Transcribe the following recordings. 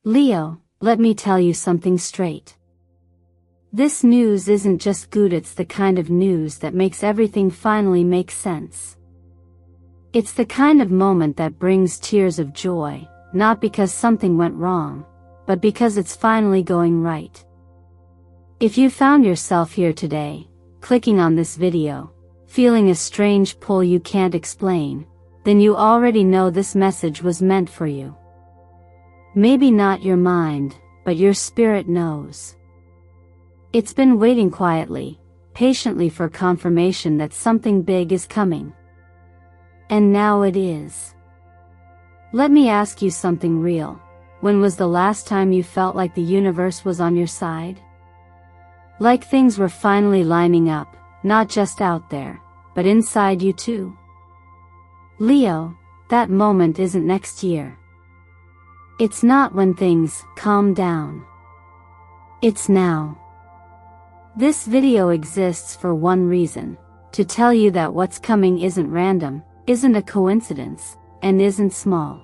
Leo, let me tell you something straight. This news isn't just good, it's the kind of news that makes everything finally make sense. It's the kind of moment that brings tears of joy, not because something went wrong, but because it's finally going right. If you found yourself here today, clicking on this video, feeling a strange pull you can't explain, then you already know this message was meant for you. Maybe not your mind, but your spirit knows. It's been waiting quietly, patiently for confirmation that something big is coming. And now it is. Let me ask you something real. When was the last time you felt like the universe was on your side? Like things were finally lining up, not just out there, but inside you too? Leo, that moment isn't next year. It's not when things calm down. It's now. This video exists for one reason, to tell you that what's coming isn't random, isn't a coincidence, and isn't small.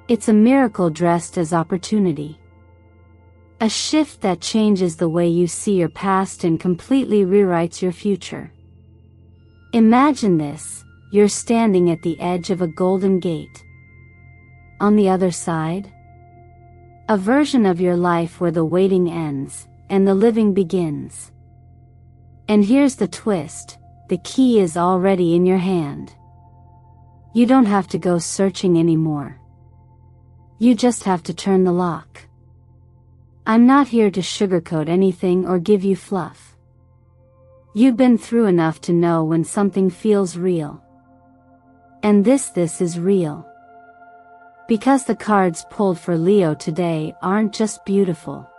It's a miracle dressed as opportunity. A shift that changes the way you see your past and completely rewrites your future. Imagine this, you're standing at the edge of a golden gate. On the other side, a version of your life where the waiting ends, and the living begins. And here's the twist, the key is already in your hand. You don't have to go searching anymore. You just have to turn the lock. I'm not here to sugarcoat anything or give you fluff. You've been through enough to know when something feels real. And this is real. Because the cards pulled for Leo today aren't just beautiful.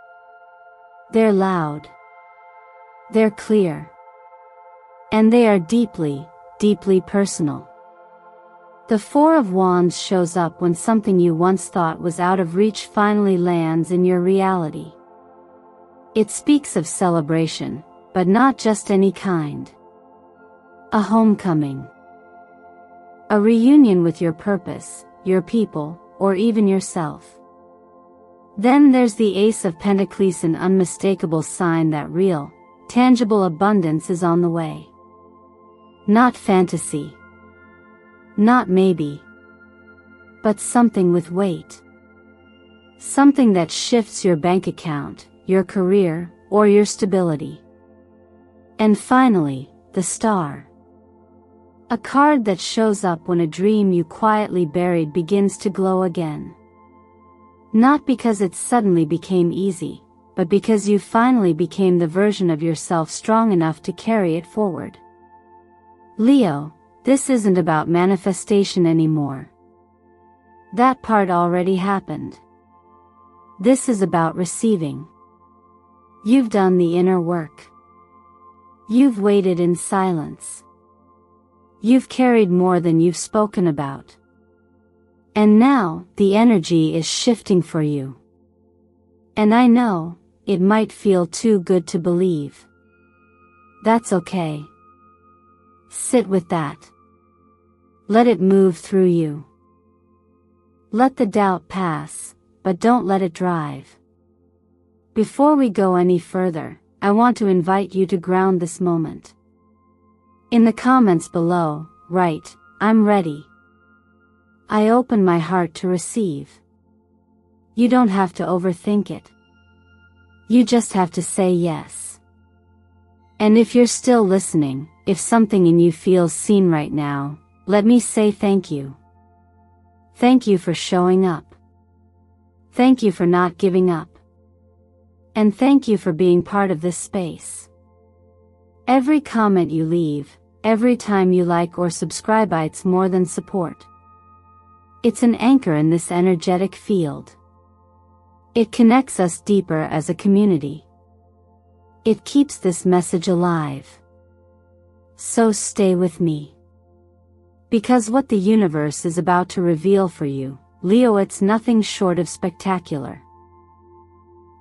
They're loud. They're clear. And they are deeply, deeply personal. The Four of Wands shows up when something you once thought was out of reach finally lands in your reality. It speaks of celebration, but not just any kind. A homecoming. A reunion with your purpose, your people, or even yourself. Then there's the Ace of Pentacles, an unmistakable sign that real, tangible abundance is on the way. Not fantasy. Not maybe. But something with weight. Something that shifts your bank account, your career, or your stability. And finally, the Star. A card that shows up when a dream you quietly buried begins to glow again. Not because it suddenly became easy, but because you finally became the version of yourself strong enough to carry it forward. Leo, this isn't about manifestation anymore. That part already happened. This is about receiving. You've done the inner work. You've waited in silence. You've carried more than you've spoken about. And now, the energy is shifting for you. And I know, it might feel too good to believe. That's okay. Sit with that. Let it move through you. Let the doubt pass, but don't let it drive. Before we go any further, I want to invite you to ground this moment. In the comments below, write, "I'm ready. I open my heart to receive." You don't have to overthink it. You just have to say yes. And if you're still listening, if something in you feels seen right now, let me say thank you. Thank you for showing up. Thank you for not giving up. And thank you for being part of this space. Every comment you leave, every time you like or subscribe, it's more than support. It's an anchor in this energetic field. It connects us deeper as a community. It keeps this message alive. So stay with me. Because what the universe is about to reveal for you, Leo, it's nothing short of spectacular.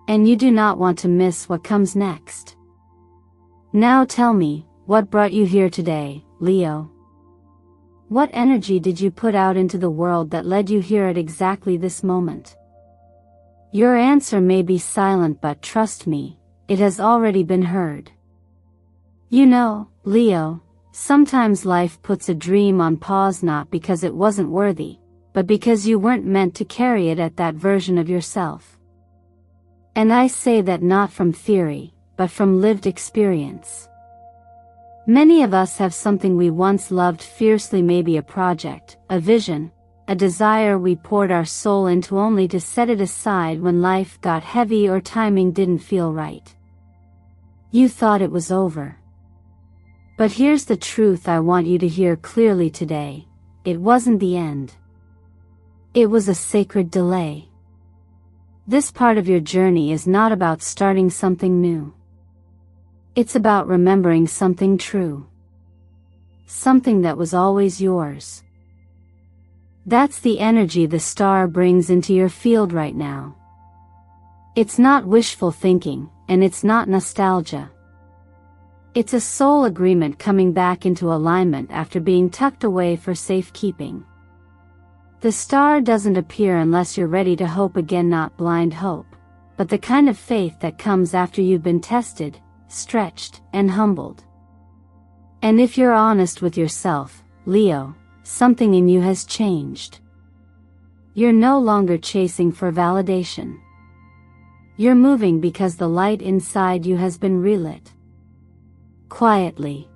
And you do not want to miss what comes next. Now tell me, what brought you here today, Leo? What energy did you put out into the world that led you here at exactly this moment? Your answer may be silent, but trust me, it has already been heard. You know, Leo, sometimes life puts a dream on pause not because it wasn't worthy, but because you weren't meant to carry it at that version of yourself. And I say that not from theory, but from lived experience. Many of us have something we once loved fiercely, maybe a project, a vision, a desire we poured our soul into only to set it aside when life got heavy or timing didn't feel right. You thought it was over. But here's the truth I want you to hear clearly today: it wasn't the end. It was a sacred delay. This part of your journey is not about starting something new. It's about remembering something true. Something that was always yours. That's the energy the star brings into your field right now. It's not wishful thinking, and it's not nostalgia. It's a soul agreement coming back into alignment after being tucked away for safekeeping. The star doesn't appear unless you're ready to hope again, not blind hope, but the kind of faith that comes after you've been tested, stretched, and humbled. And if you're honest with yourself, Leo, something in you has changed. You're no longer chasing for validation. You're moving because the light inside you has been relit. Quietly.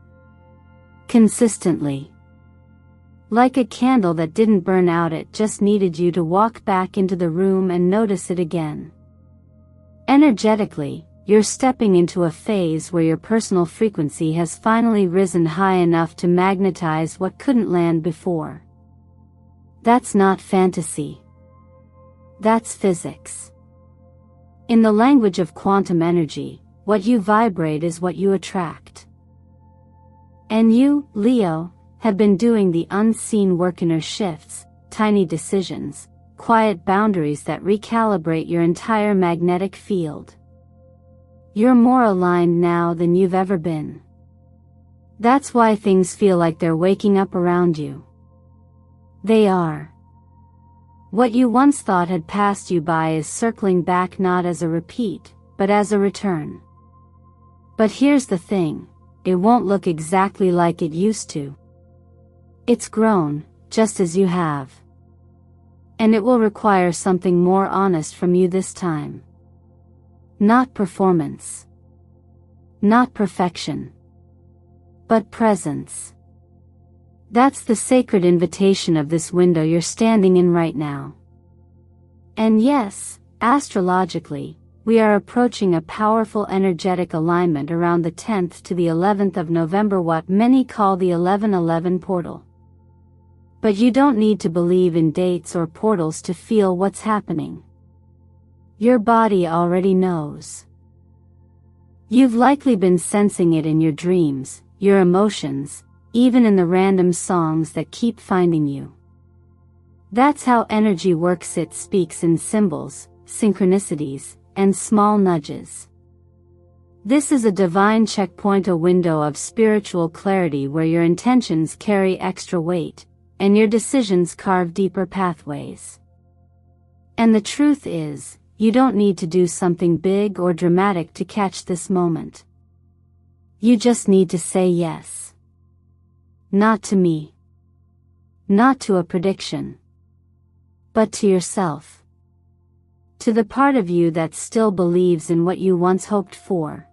Consistently. Like a candle that didn't burn out, it just needed you to walk back into the room and notice it again. Energetically, you're stepping into a phase where your personal frequency has finally risen high enough to magnetize what couldn't land before. That's not fantasy. That's physics. In the language of quantum energy, what you vibrate is what you attract. And you, Leo, have been doing the unseen work, inner shifts, tiny decisions, quiet boundaries that recalibrate your entire magnetic field. You're more aligned now than you've ever been. That's why things feel like they're waking up around you. They are. What you once thought had passed you by is circling back, not as a repeat, but as a return. But here's the thing, it won't look exactly like it used to. It's grown, just as you have. And it will require something more honest from you this time. Not performance. Not perfection. But presence. That's the sacred invitation of this window you're standing in right now. And yes, astrologically, we are approaching a powerful energetic alignment around the 10th to the 11th of November, what many call the 1111 portal. But you don't need to believe in dates or portals to feel what's happening. Your body already knows. You've likely been sensing it in your dreams, your emotions, even in the random songs that keep finding you. That's how energy works. It speaks in symbols, synchronicities, and small nudges. This is a divine checkpoint, a window of spiritual clarity where your intentions carry extra weight, and your decisions carve deeper pathways. And the truth is, you don't need to do something big or dramatic to catch this moment. You just need to say yes. Not to me. Not to a prediction. But to yourself. To the part of you that still believes in what you once hoped for.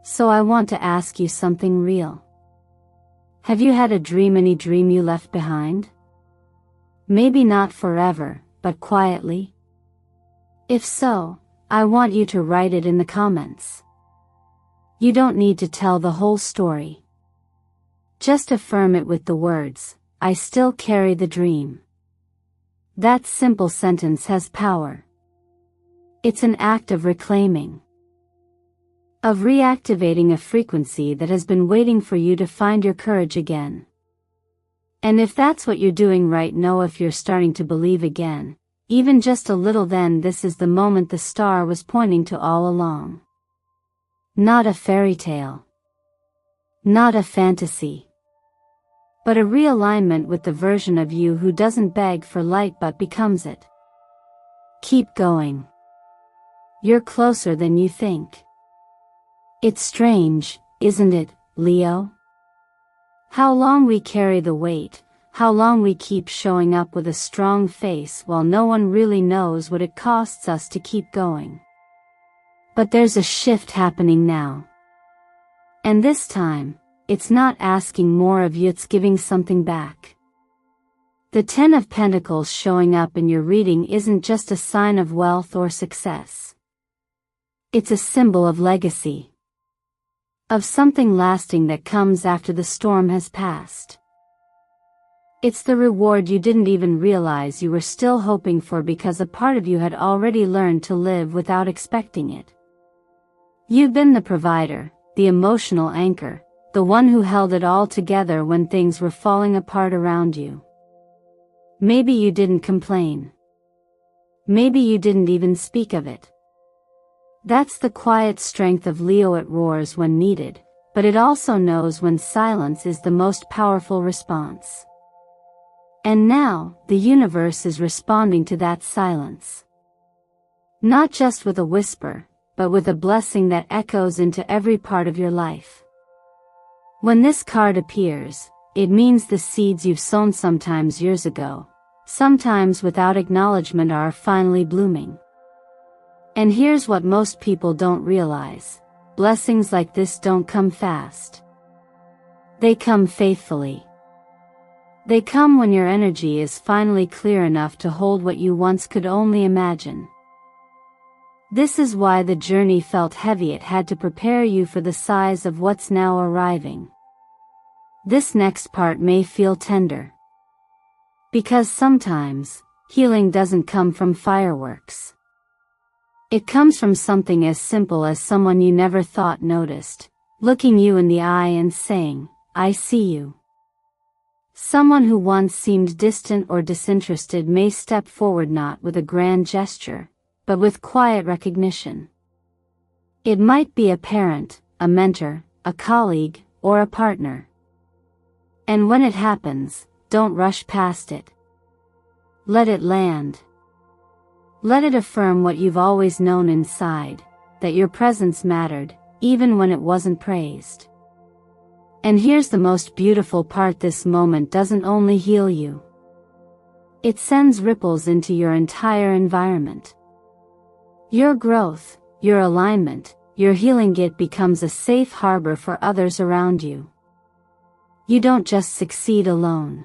So I want to ask you something real. Have you had a dream, any dream you left behind? Maybe not forever, but quietly? If so, I want you to write it in the comments. You don't need to tell the whole story. Just affirm it with the words, "I still carry the dream." That simple sentence has power. It's an act of reclaiming. Of reactivating a frequency that has been waiting for you to find your courage again. And if that's what you're doing right now, if you're starting to believe again, even just a little, then this is the moment the star was pointing to all along. Not a fairy tale. Not a fantasy. But a realignment with the version of you who doesn't beg for light but becomes it. Keep going. You're closer than you think. It's strange, isn't it, Leo? How long we carry the weight, how long we keep showing up with a strong face while no one really knows what it costs us to keep going. But there's a shift happening now. And this time, it's not asking more of you, it's giving something back. The Ten of Pentacles showing up in your reading isn't just a sign of wealth or success. It's a symbol of legacy. Of something lasting that comes after the storm has passed. It's the reward you didn't even realize you were still hoping for because a part of you had already learned to live without expecting it. You've been the provider, the emotional anchor, the one who held it all together when things were falling apart around you. Maybe you didn't complain. Maybe you didn't even speak of it. That's the quiet strength of Leo. It roars when needed, but it also knows when silence is the most powerful response. And now, the universe is responding to that silence. Not just with a whisper, but with a blessing that echoes into every part of your life. When this card appears, it means the seeds you've sown sometimes years ago, sometimes without acknowledgement, are finally blooming. And here's what most people don't realize: blessings like this don't come fast. They come faithfully. They come when your energy is finally clear enough to hold what you once could only imagine. This is why the journey felt heavy. It had to prepare you for the size of what's now arriving. This next part may feel tender. Because sometimes, healing doesn't come from fireworks. It comes from something as simple as someone you never thought noticed, looking you in the eye and saying, "I see you." Someone who once seemed distant or disinterested may step forward not with a grand gesture, but with quiet recognition. It might be a parent, a mentor, a colleague, or a partner. And when it happens, don't rush past it. Let it land. Let it affirm what you've always known inside, that your presence mattered, even when it wasn't praised. And here's the most beautiful part: this moment doesn't only heal you. It sends ripples into your entire environment. Your growth, your alignment, your healing, it becomes a safe harbor for others around you. You don't just succeed alone.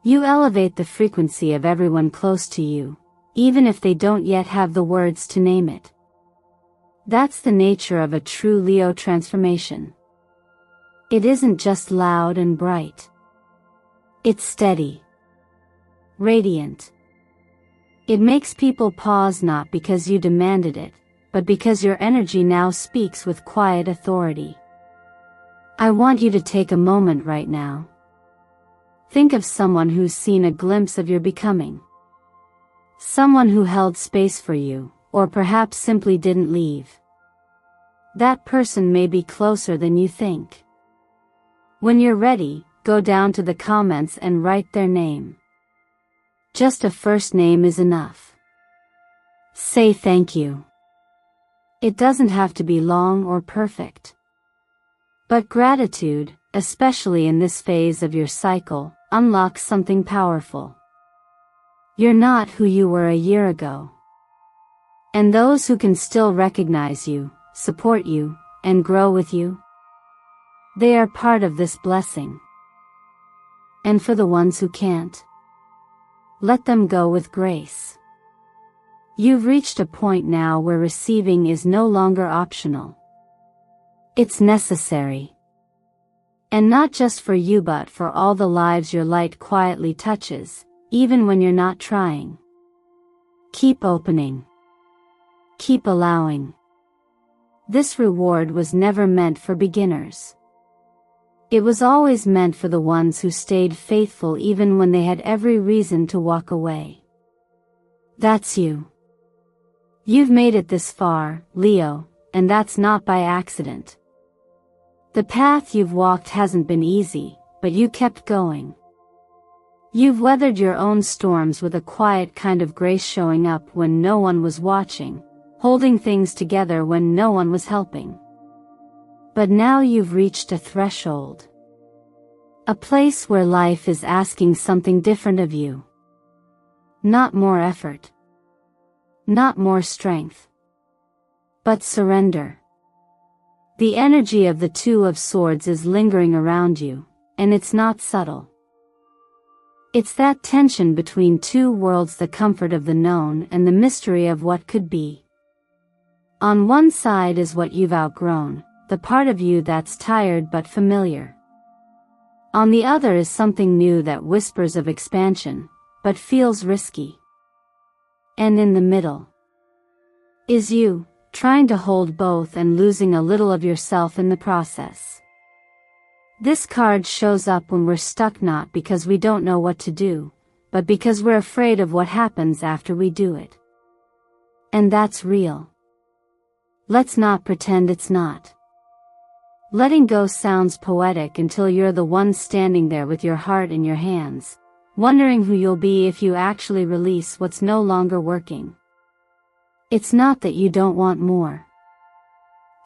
You elevate the frequency of everyone close to you, even if they don't yet have the words to name it. That's the nature of a true Leo transformation. It isn't just loud and bright. It's steady. Radiant. It makes people pause, not because you demanded it, but because your energy now speaks with quiet authority. I want you to take a moment right now. Think of someone who's seen a glimpse of your becoming. Someone who held space for you, or perhaps simply didn't leave. That person may be closer than you think. When you're ready, go down to the comments and write their name. Just a first name is enough. Say thank you. It doesn't have to be long or perfect. But gratitude, especially in this phase of your cycle, unlocks something powerful. You're not who you were a year ago. And those who can still recognize you, support you, and grow with you, they are part of this blessing. And for the ones who can't, let them go with grace. You've reached a point now where receiving is no longer optional. It's necessary. And not just for you, but for all the lives your light quietly touches, even when you're not trying. Keep opening. Keep allowing. This reward was never meant for beginners. It was always meant for the ones who stayed faithful even when they had every reason to walk away. That's you. You've made it this far, Leo, and that's not by accident. The path you've walked hasn't been easy, but you kept going. You've weathered your own storms with a quiet kind of grace, showing up when no one was watching, holding things together when no one was helping. But now you've reached a threshold. A place where life is asking something different of you. Not more effort. Not more strength. But surrender. The energy of the Two of Swords is lingering around you, and it's not subtle. It's that tension between two worlds, the comfort of the known and the mystery of what could be. On one side is what you've outgrown, the part of you that's tired but familiar. On the other is something new that whispers of expansion, but feels risky. And in the middle is you, trying to hold both and losing a little of yourself in the process. This card shows up when we're stuck, not because we don't know what to do, but because we're afraid of what happens after we do it. And that's real. Let's not pretend it's not. Letting go sounds poetic until you're the one standing there with your heart in your hands, wondering who you'll be if you actually release what's no longer working. It's not that you don't want more.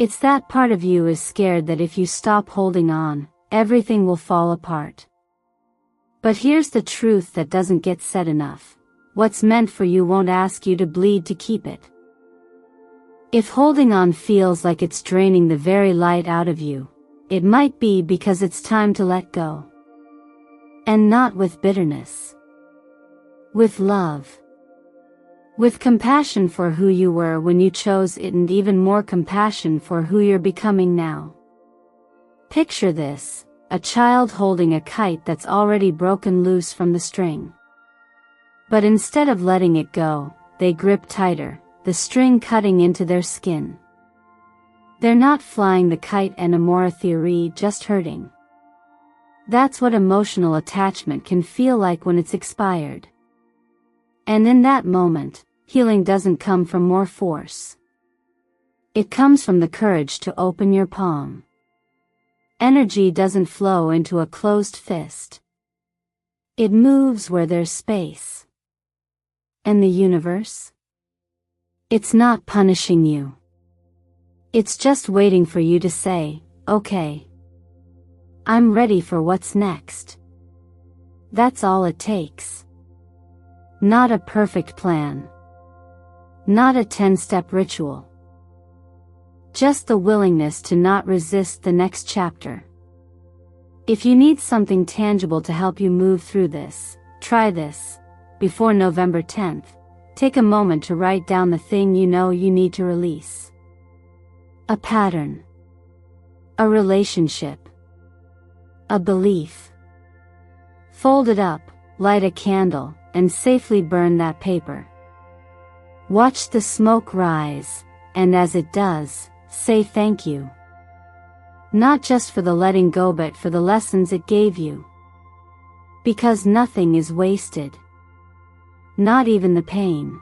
It's that part of you is scared that if you stop holding on, everything will fall apart. But here's the truth that doesn't get said enough. What's meant for you won't ask you to bleed to keep it. If holding on feels like it's draining the very light out of you, it might be because it's time to let go. And not with bitterness. With love. With compassion for who you were when you chose it, and even more compassion for who you're becoming now. Picture this, a child holding a kite that's already broken loose from the string. But instead of letting it go, they grip tighter, the string cutting into their skin. They're not flying the kite anymore, theory, just hurting. That's what emotional attachment can feel like when it's expired. And in that moment, healing doesn't come from more force. It comes from the courage to open your palm. Energy doesn't flow into a closed fist. It moves where there's space. And the universe? It's not punishing you. It's just waiting for you to say, okay. I'm ready for what's next. That's all it takes. Not a perfect plan. Not a 10-step ritual. Just the willingness to not resist the next chapter. If you need something tangible to help you move through this, try this. Before November 10th, take a moment to write down the thing you know you need to release. A pattern. A relationship. A belief. Fold it up, light a candle, and safely burn that paper. Watch the smoke rise, and as it does, say thank you. Not just for the letting go, but for the lessons it gave you. Because nothing is wasted. Not even the pain.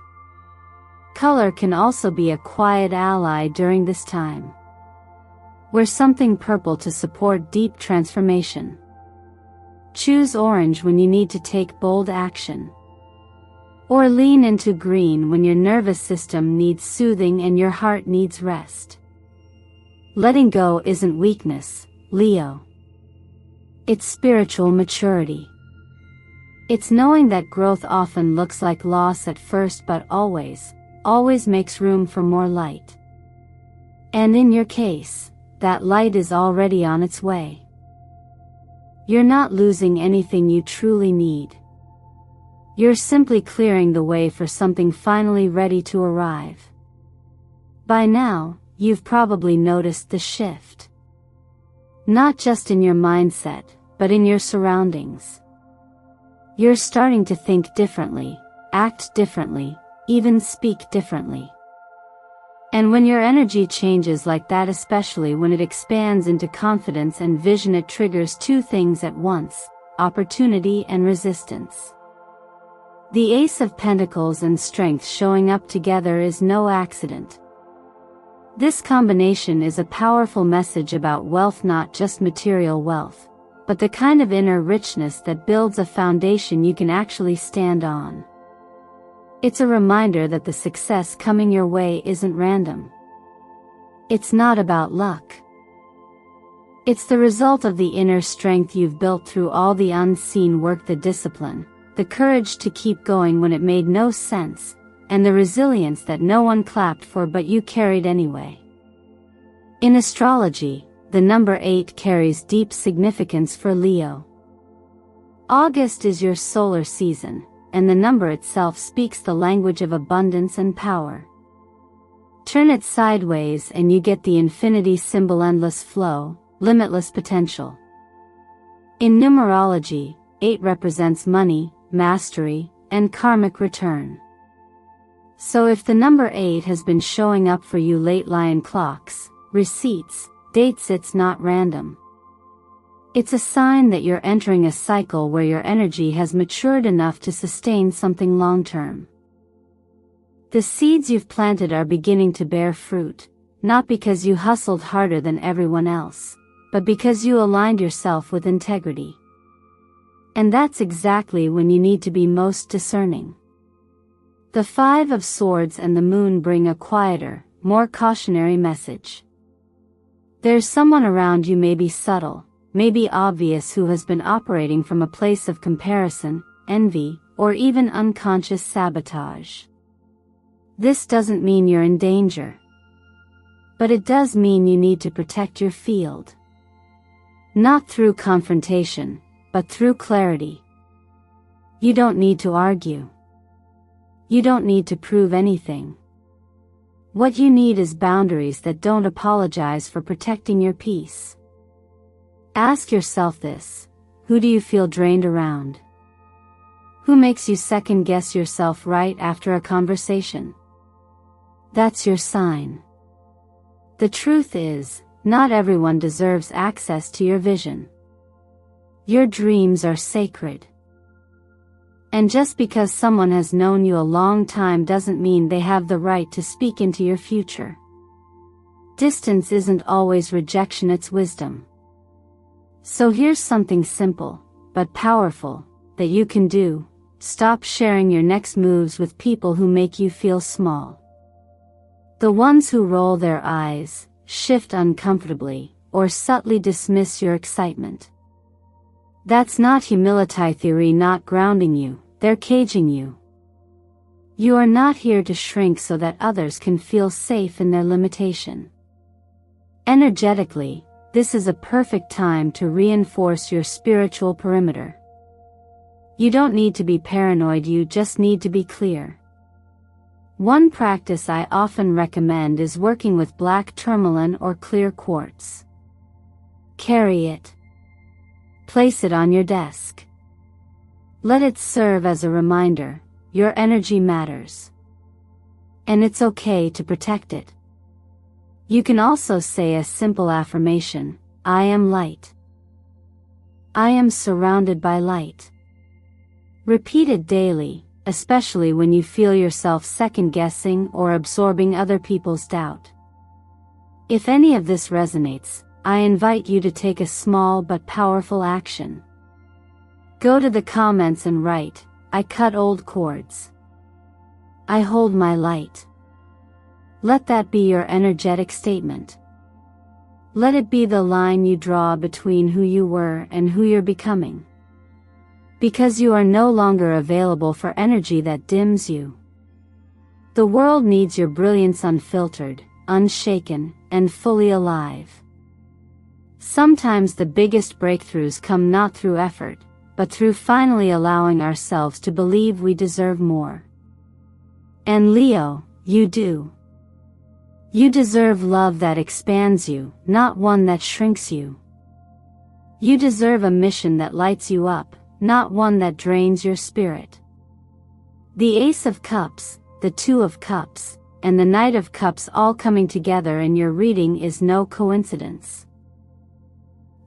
Color can also be a quiet ally during this time. Wear something purple to support deep transformation. Choose orange when you need to take bold action. Or lean into green when your nervous system needs soothing and your heart needs rest. Letting go isn't weakness, Leo. It's spiritual maturity. It's knowing that growth often looks like loss at first, but always makes room for more light. And in your case, that light is already on its way. You're not losing anything you truly need. You're simply clearing the way for something finally ready to arrive. By now, you've probably noticed the shift. Not just in your mindset, but in your surroundings. You're starting to think differently, act differently, even speak differently. And when your energy changes like that, especially when it expands into confidence and vision, it triggers two things at once: opportunity and resistance. The Ace of Pentacles and Strength showing up together is no accident. This combination is a powerful message about wealth, not just material wealth, but the kind of inner richness that builds a foundation you can actually stand on. It's a reminder that the success coming your way isn't random. It's not about luck. It's the result of the inner strength you've built through all the unseen work, the discipline, the courage to keep going when it made no sense, and the resilience that no one clapped for but you carried anyway. In astrology, the number 8 carries deep significance for Leo. August is your solar season, and the number itself speaks the language of abundance and power. Turn it sideways and you get the infinity symbol: endless flow, limitless potential. In numerology, 8 represents money, mastery, and karmic return. So if the number 8 has been showing up for you late, lion clocks, receipts, dates, it's not random. It's a sign that you're entering a cycle where your energy has matured enough to sustain something long-term. The seeds you've planted are beginning to bear fruit, not because you hustled harder than everyone else, but because you aligned yourself with integrity. And that's exactly when you need to be most discerning. The 5 of Swords and the Moon bring a quieter, more cautionary message. There's someone around you, maybe subtle, maybe obvious, who has been operating from a place of comparison, envy, or even unconscious sabotage. This doesn't mean you're in danger. But it does mean you need to protect your field. Not through confrontation, but through clarity. You don't need to argue. You don't need to prove anything. What you need is boundaries that don't apologize for protecting your peace. Ask yourself this: who do you feel drained around? Who makes you second guess yourself right after a conversation? That's your sign. The truth is, not everyone deserves access to your vision. Your dreams are sacred. And just because someone has known you a long time doesn't mean they have the right to speak into your future. Distance isn't always rejection, it's wisdom. So here's something simple, but powerful, that you can do: stop sharing your next moves with people who make you feel small. The ones who roll their eyes, shift uncomfortably, or subtly dismiss your excitement. That's not humility theory, not grounding you, they're caging you. You are not here to shrink so that others can feel safe in their limitation. Energetically, this is a perfect time to reinforce your spiritual perimeter. You don't need to be paranoid, you just need to be clear. One practice I often recommend is working with black tourmaline or clear quartz. Carry it. Place it on your desk. Let it serve as a reminder: your energy matters. And it's okay to protect it. You can also say a simple affirmation: I am light. I am surrounded by light. Repeat it daily, especially when you feel yourself second-guessing or absorbing other people's doubt. If any of this resonates, I invite you to take a small but powerful action. Go to the comments and write: I cut old cords. I hold my light. Let that be your energetic statement. Let it be the line you draw between who you were and who you're becoming. Because you are no longer available for energy that dims you. The world needs your brilliance unfiltered, unshaken, and fully alive. Sometimes the biggest breakthroughs come not through effort, but through finally allowing ourselves to believe we deserve more. And Leo, you do. You deserve love that expands you, not one that shrinks you. You deserve a mission that lights you up, not one that drains your spirit. The Ace of Cups, the Two of Cups, and the Knight of Cups all coming together in your reading is no coincidence.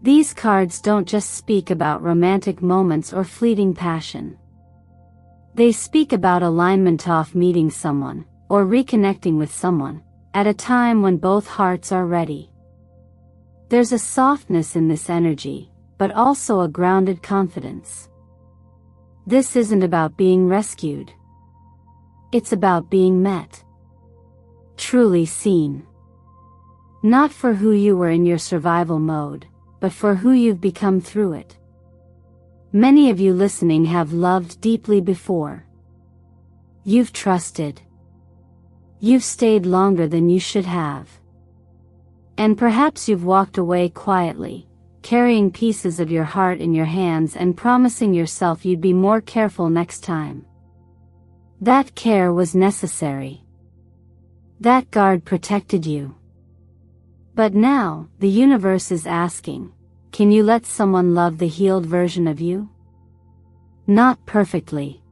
These cards don't just speak about romantic moments or fleeting passion. They speak about alignment, of meeting someone, or reconnecting with someone, at a time when both hearts are ready. There's a softness in this energy, but also a grounded confidence. This isn't about being rescued. It's about being met. Truly seen. Not for who you were in your survival mode, but for who you've become through it. Many of you listening have loved deeply before. You've trusted. You've stayed longer than you should have. And perhaps you've walked away quietly, carrying pieces of your heart in your hands and promising yourself you'd be more careful next time. That care was necessary. That guard protected you. But now, the universe is asking, can you let someone love the healed version of you? Not perfectly,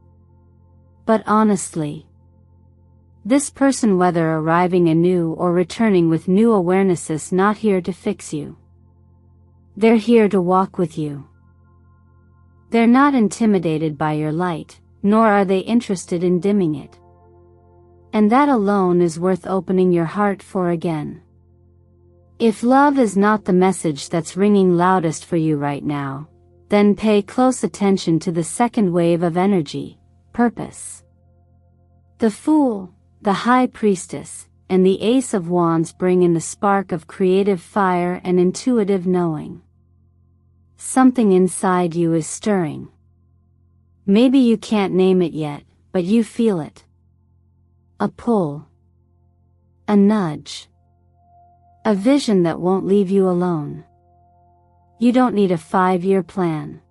but honestly. This person, whether arriving anew or returning with new awareness, is not here to fix you. They're here to walk with you. They're not intimidated by your light, nor are they interested in dimming it. And that alone is worth opening your heart for again. If love is not the message that's ringing loudest for you right now, then pay close attention to the second wave of energy, purpose. The Fool, the High Priestess, and the Ace of Wands bring in the spark of creative fire and intuitive knowing. Something inside you is stirring. Maybe you can't name it yet, but you feel it. A pull. A nudge. A vision that won't leave you alone. You don't need a 5-year plan.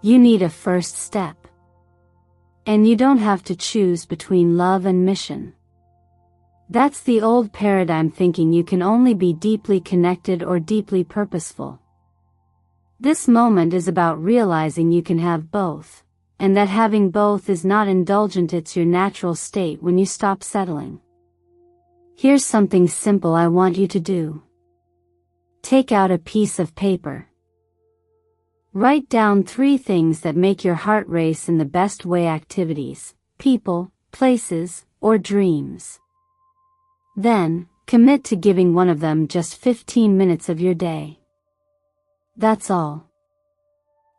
You need a first step. And you don't have to choose between love and mission. That's the old paradigm, thinking you can only be deeply connected or deeply purposeful. This moment is about realizing you can have both, and that having both is not indulgent, it's your natural state when you stop settling. Here's something simple I want you to do. Take out a piece of paper. Write down 3 things that make your heart race in the best way: activities, people, places, or dreams. Then, commit to giving one of them just 15 minutes of your day. That's all.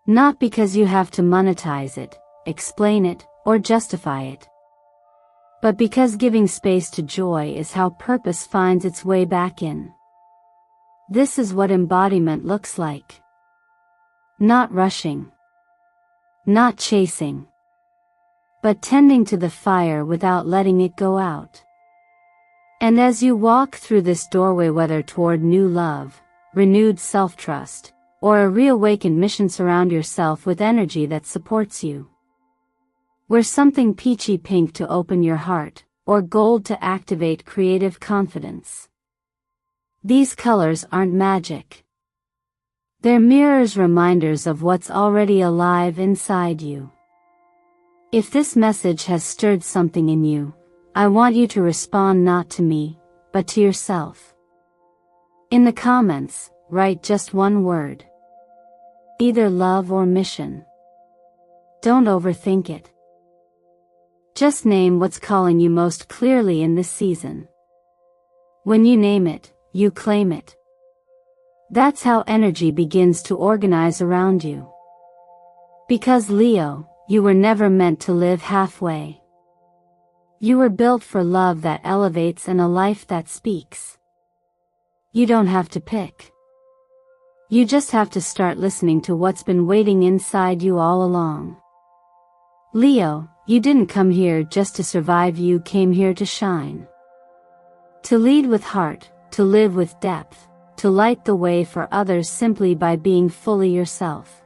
Not because you have to monetize it, explain it, or justify it. But because giving space to joy is how purpose finds its way back in. This is what embodiment looks like. Not rushing. Not chasing. But tending to the fire without letting it go out. And as you walk through this doorway, whether toward new love, renewed self-trust, or a reawakened mission, surround yourself with energy that supports you. Wear something peachy pink to open your heart, or gold to activate creative confidence. These colors aren't magic. They're mirrors, reminders of what's already alive inside you. If this message has stirred something in you, I want you to respond not to me, but to yourself. In the comments, write just one word. Either love or mission. Don't overthink it. Just name what's calling you most clearly in this season. When you name it, you claim it. That's how energy begins to organize around you. Because Leo, you were never meant to live halfway. You were built for love that elevates and a life that speaks. You don't have to pick. You just have to start listening to what's been waiting inside you all along. Leo, you didn't come here just to survive, you came here to shine. To lead with heart, to live with depth, to light the way for others simply by being fully yourself.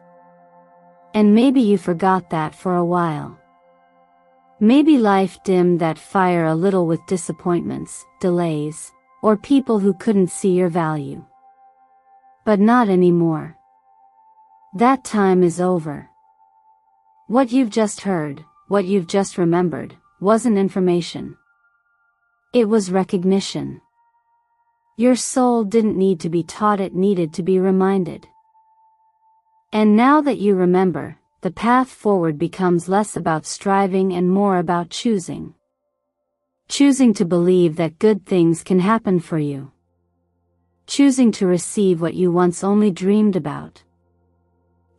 And maybe you forgot that for a while. Maybe life dimmed that fire a little with disappointments, delays, or people who couldn't see your value. But not anymore. That time is over. What you've just heard, what you've just remembered, wasn't information. It was recognition. Your soul didn't need to be taught, it needed to be reminded. And now that you remember, the path forward becomes less about striving and more about choosing. Choosing to believe that good things can happen for you. Choosing to receive what you once only dreamed about.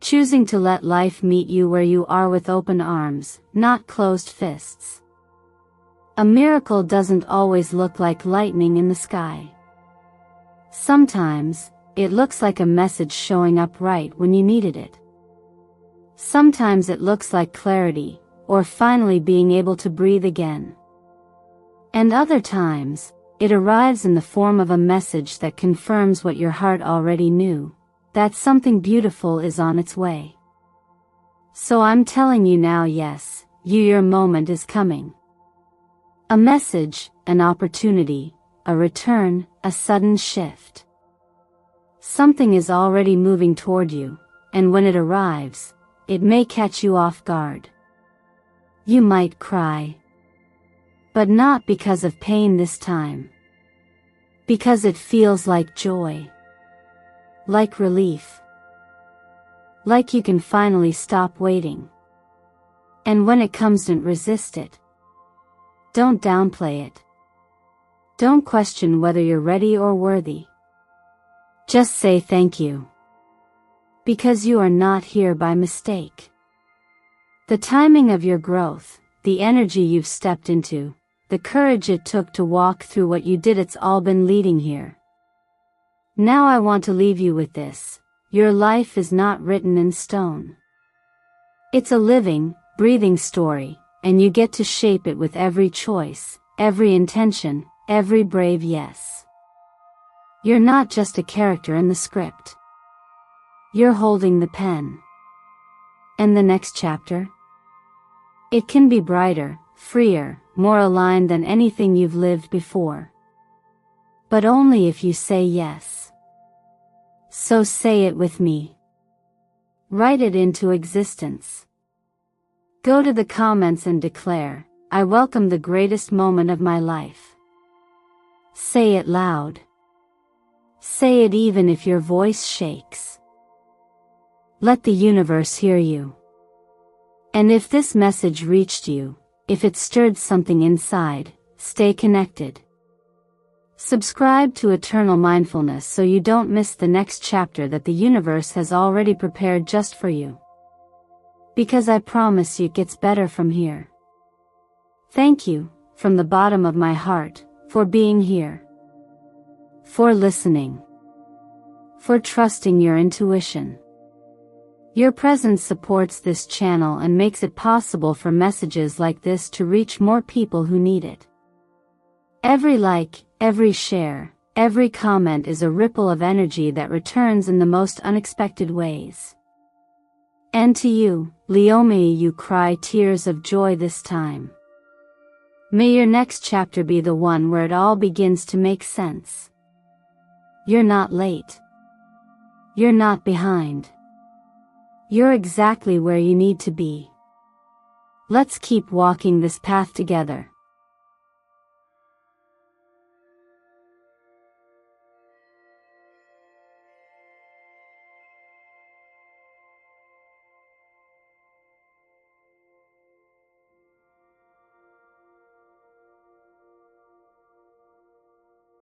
Choosing to let life meet you where you are with open arms, not closed fists. A miracle doesn't always look like lightning in the sky. Sometimes, it looks like a message showing up right when you needed it. Sometimes it looks like clarity, or finally being able to breathe again. And other times, it arrives in the form of a message that confirms what your heart already knew, that something beautiful is on its way. So I'm telling you now, yes, your moment is coming. A message, an opportunity, a return, a sudden shift. Something is already moving toward you, and when it arrives, it may catch you off guard. You might cry. But not because of pain this time. Because it feels like joy. Like relief. Like you can finally stop waiting. And when it comes, don't resist it. Don't downplay it. Don't question whether you're ready or worthy. Just say thank you. Because you are not here by mistake. The timing of your growth, the energy you've stepped into, the courage it took to walk through what you did, it's all been leading here. Now I want to leave you with this: your life is not written in stone. It's a living, breathing story, and you get to shape it with every choice, every intention, every brave yes. You're not just a character in the script. You're holding the pen. And the next chapter? It can be brighter, freer, more aligned than anything you've lived before. But only if you say yes. So say it with me. Write it into existence. Go to the comments and declare, I welcome the greatest moment of my life. Say it loud. Say it even if your voice shakes. Let the universe hear you. And if this message reached you, if it stirred something inside, stay connected. Subscribe to Eternal Mindfulness so you don't miss the next chapter that the universe has already prepared just for you. Because I promise you it gets better from here. Thank you, from the bottom of my heart, for being here. For listening. For trusting your intuition. Your presence supports this channel and makes it possible for messages like this to reach more people who need it. Every like, every share, every comment is a ripple of energy that returns in the most unexpected ways. And to you, Leo, may you cry tears of joy this time. May your next chapter be the one where it all begins to make sense. You're not late. You're not behind. You're exactly where you need to be. Let's keep walking this path together.